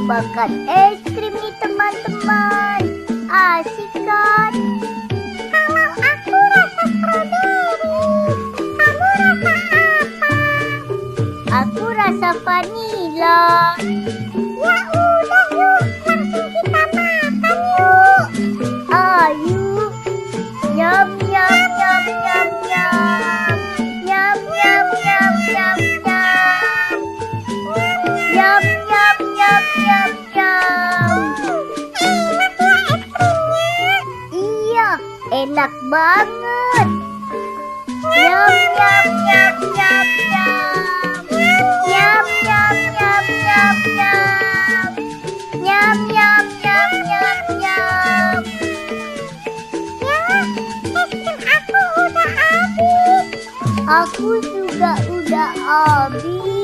makan es krim nih teman-teman. Asik kan? Kalau aku rasa strawberry, kamu rasa apa? Aku rasa vanila. Ya udah yuk, langsung kita makan yuk. Ayo. Nyam nyam nyam nyam nyam. Nyam nyam nyam nyam nyam. Nyam nyam nyam nyam nyam. Enak ya es krimnya. Iya, enak banget. Nyam nyam nyam nyam nyam. Nyam nyam nyam nyam nyam. Nyam nyam nyam nyam nyam. Ya, es krim aku udah habis. Aku juga udah habis.